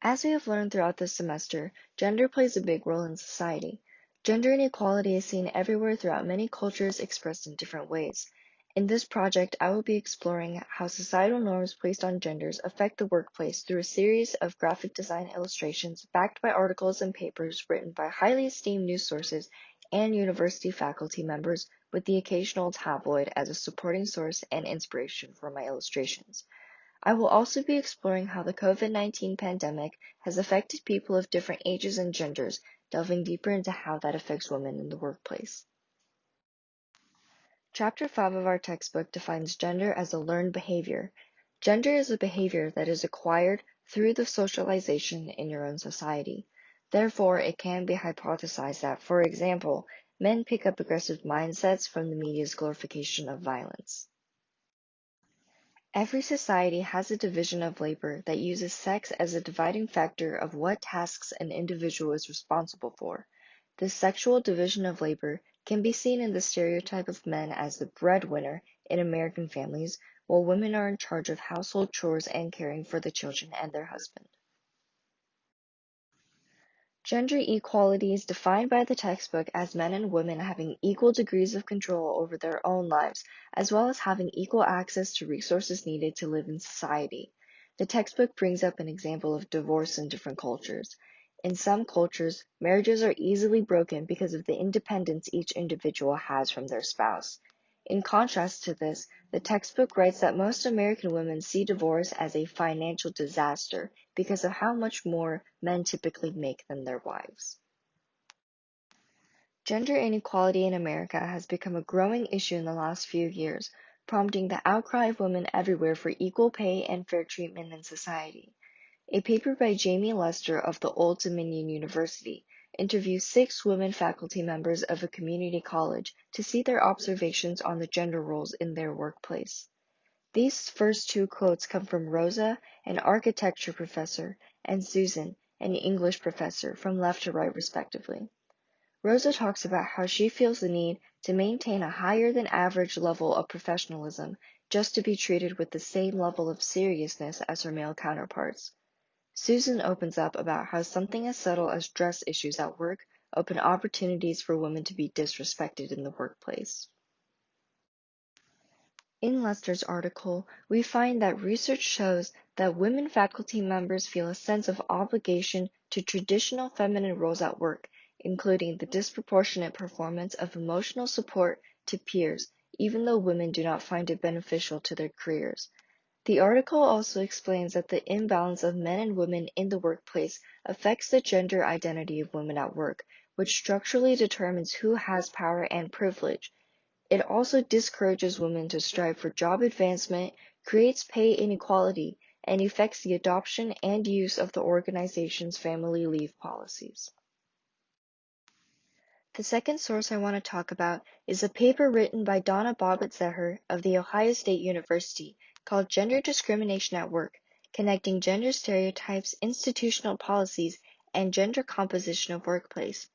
As we have learned throughout this semester, gender plays a big role in society. Gender inequality is seen everywhere throughout many cultures expressed in different ways. In this project, I will be exploring how societal norms placed on genders affect the workplace through a series of graphic design illustrations backed by articles and papers written by highly esteemed news sources and university faculty members, with the occasional tabloid as a supporting source and inspiration for my illustrations. I will also be exploring how the COVID-19 pandemic has affected people of different ages and genders, delving deeper into how that affects women in the workplace. Chapter 5 of our textbook defines gender as a learned behavior. Gender is a behavior that is acquired through the socialization in your own society. Therefore, it can be hypothesized that, for example, men pick up aggressive mindsets from the media's glorification of violence. Every society has a division of labor that uses sex as a dividing factor of what tasks an individual is responsible for. This sexual division of labor can be seen in the stereotype of men as the breadwinner in American families, while women are in charge of household chores and caring for the children and their husband. Gender equality is defined by the textbook as men and women having equal degrees of control over their own lives, as well as having equal access to resources needed to live in society. The textbook brings up an example of divorce in different cultures. In some cultures, marriages are easily broken because of the independence each individual has from their spouse. In contrast to this, the textbook writes that most American women see divorce as a financial disaster because of how much more men typically make than their wives. Gender inequality in America has become a growing issue in the last few years, prompting the outcry of women everywhere for equal pay and fair treatment in society. A paper by Jamie Lester of the Old Dominion University interviews 6 women faculty members of a community college to see their observations on the gender roles in their workplace. These first 2 quotes come from Rosa, an architecture professor, and Susan, an English professor, from left to right respectively. Rosa talks about how she feels the need to maintain a higher than average level of professionalism just to be treated with the same level of seriousness as her male counterparts. Susan opens up about how something as subtle as dress issues at work open opportunities for women to be disrespected in the workplace. In Lester's article, we find that research shows that women faculty members feel a sense of obligation to traditional feminine roles at work, including the disproportionate performance of emotional support to peers, even though women do not find it beneficial to their careers. The article also explains that the imbalance of men and women in the workplace affects the gender identity of women at work, which structurally determines who has power and privilege. It also discourages women to strive for job advancement, creates pay inequality, and affects the adoption and use of the organization's family leave policies. The second source I want to talk about is a paper written by Donna Bobbitt-Zeher of The Ohio State University called Gender Discrimination at Work: Connecting Gender Stereotypes, Institutional Policies, and Gender Composition of Workplace.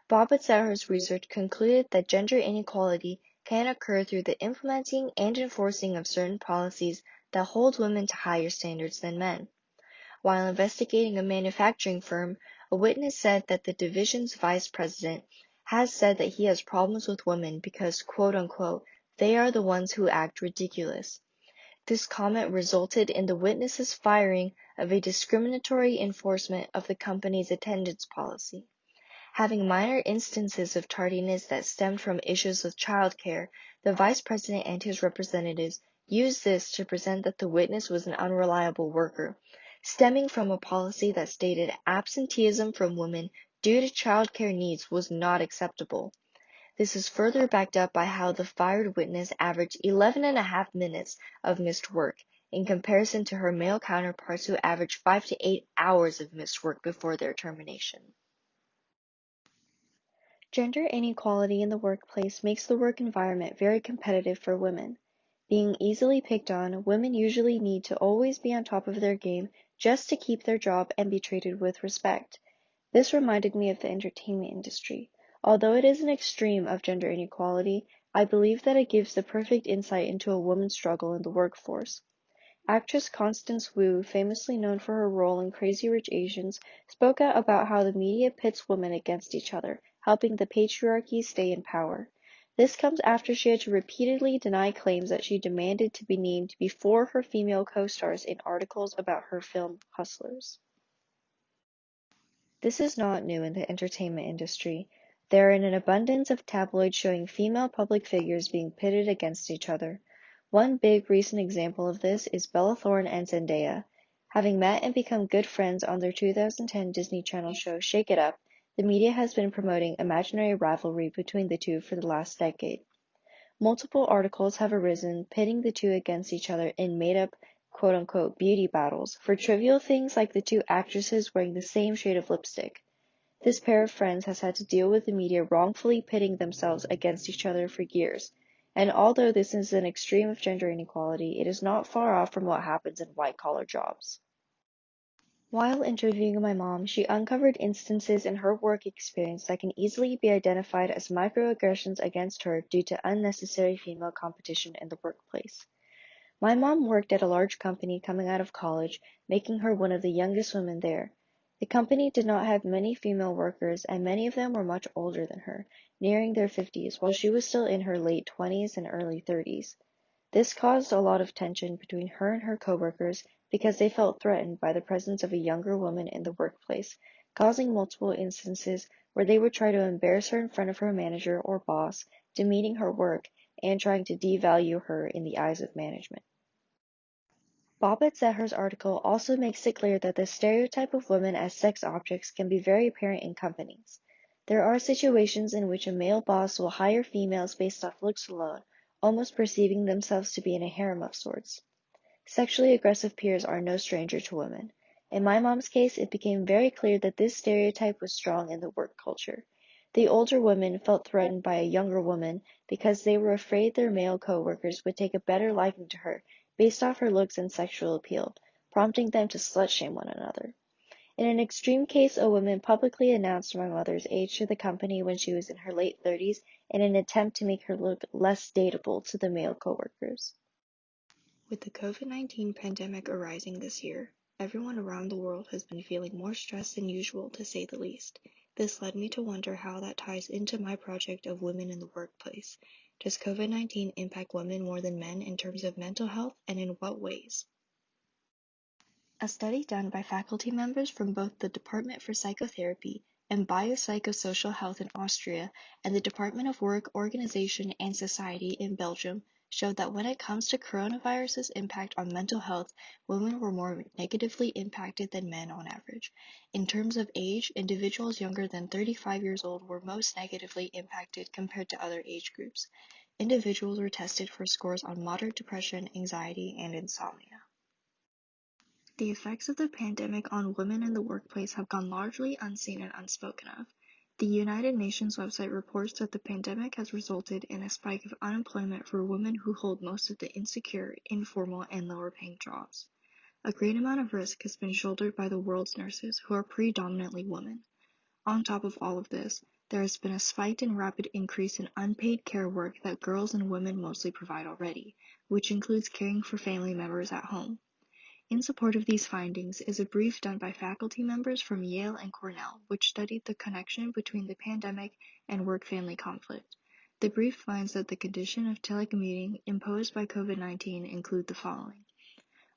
Bobbitt-Zeher's research concluded that gender inequality can occur through the implementing and enforcing of certain policies that hold women to higher standards than men. While investigating a manufacturing firm, a witness said that the division's vice president has said that he has problems with women because, quote unquote, they are the ones who act ridiculous. This comment resulted in the witness's firing of a discriminatory enforcement of the company's attendance policy. Having minor instances of tardiness that stemmed from issues with childcare, the vice president and his representatives used this to present that the witness was an unreliable worker, stemming from a policy that stated absenteeism from women due to childcare needs was not acceptable. This is further backed up by how the fired witness averaged 11.5 minutes of missed work, in comparison to her male counterparts who averaged 5 to 8 hours of missed work before their termination. Gender inequality in the workplace makes the work environment very competitive for women. Being easily picked on, women usually need to always be on top of their game just to keep their job and be treated with respect. This reminded me of the entertainment industry. Although it is an extreme of gender inequality, I believe that it gives the perfect insight into a woman's struggle in the workforce. Actress Constance Wu, famously known for her role in Crazy Rich Asians, spoke out about how the media pits women against each other, helping the patriarchy stay in power. This comes after she had to repeatedly deny claims that she demanded to be named before her female co-stars in articles about her film Hustlers. This is not new in the entertainment industry. There are an abundance of tabloids showing female public figures being pitted against each other. One big recent example of this is Bella Thorne and Zendaya. Having met and become good friends on their 2010 Disney Channel show Shake It Up, the media has been promoting imaginary rivalry between the two for the last decade. Multiple articles have arisen pitting the two against each other in made-up quote-unquote beauty battles for trivial things like the two actresses wearing the same shade of lipstick. This pair of friends has had to deal with the media wrongfully pitting themselves against each other for years, and although this is an extreme of gender inequality, it is not far off from what happens in white-collar jobs. While interviewing my mom, she uncovered instances in her work experience that can easily be identified as microaggressions against her due to unnecessary female competition in the workplace. My mom worked at a large company coming out of college, making her one of the youngest women there. The company did not have many female workers, and many of them were much older than her, nearing their 50s, while she was still in her late 20s and early 30s. This caused a lot of tension between her and her coworkers because they felt threatened by the presence of a younger woman in the workplace, causing multiple instances where they would try to embarrass her in front of her manager or boss, demeaning her work, and trying to devalue her in the eyes of management. Babette Zeher's article also makes it clear that the stereotype of women as sex objects can be very apparent in companies. There are situations in which a male boss will hire females based off looks alone, almost perceiving themselves to be in a harem of sorts. Sexually aggressive peers are no stranger to women. In my mom's case, it became very clear that this stereotype was strong in the work culture. The older women felt threatened by a younger woman because they were afraid their male coworkers would take a better liking to her based off her looks and sexual appeal, prompting them to slut-shame one another. In an extreme case, a woman publicly announced my mother's age to the company when she was in her late 30s in an attempt to make her look less dateable to the male coworkers. With the COVID-19 pandemic arising this year, everyone around the world has been feeling more stressed than usual, to say the least. This led me to wonder how that ties into my project of women in the workplace. Does COVID-19 impact women more than men in terms of mental health, and in what ways? A study done by faculty members from both the Department for Psychotherapy and Biopsychosocial Health in Austria and the Department of Work, Organization and Society in Belgium showed that when it comes to coronavirus's impact on mental health, women were more negatively impacted than men on average. In terms of age, individuals younger than 35 years old were most negatively impacted compared to other age groups. Individuals were tested for scores on moderate depression, anxiety, and insomnia. The effects of the pandemic on women in the workplace have gone largely unseen and unspoken of. The United Nations website reports that the pandemic has resulted in a spike of unemployment for women who hold most of the insecure, informal, and lower-paying jobs. A great amount of risk has been shouldered by the world's nurses, who are predominantly women. On top of all of this, there has been a spiked and rapid increase in unpaid care work that girls and women mostly provide already, which includes caring for family members at home. In support of these findings is a brief done by faculty members from Yale and Cornell, which studied the connection between the pandemic and work-family conflict. The brief finds that the condition of telecommuting imposed by COVID-19 include the following: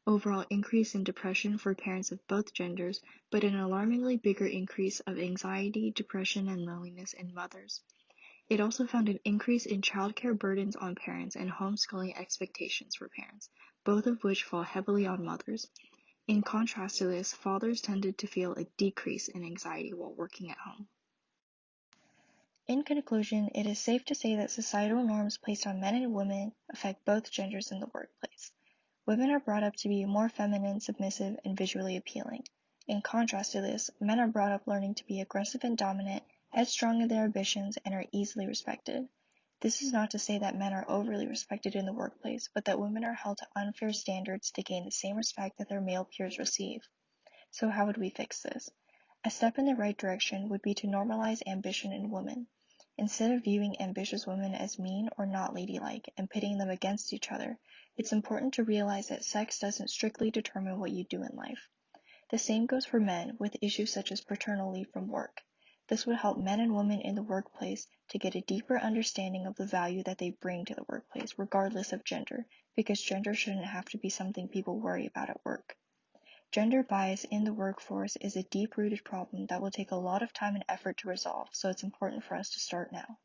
overall increase in depression for parents of both genders, but an alarmingly bigger increase of anxiety, depression, and loneliness in mothers. It also found an increase in childcare burdens on parents and homeschooling expectations for parents, both of which fall heavily on mothers. In contrast to this, fathers tended to feel a decrease in anxiety while working at home. In conclusion, it is safe to say that societal norms placed on men and women affect both genders in the workplace. Women are brought up to be more feminine, submissive, and visually appealing. In contrast to this, men are brought up learning to be aggressive and dominant, headstrong in their ambitions, and are easily respected. This is not to say that men are overly respected in the workplace, but that women are held to unfair standards to gain the same respect that their male peers receive. So how would we fix this? A step in the right direction would be to normalize ambition in women. Instead of viewing ambitious women as mean or not ladylike and pitting them against each other, it's important to realize that sex doesn't strictly determine what you do in life. The same goes for men with issues such as paternal leave from work. This would help men and women in the workplace to get a deeper understanding of the value that they bring to the workplace, regardless of gender, because gender shouldn't have to be something people worry about at work. Gender bias in the workforce is a deep-rooted problem that will take a lot of time and effort to resolve, so it's important for us to start now.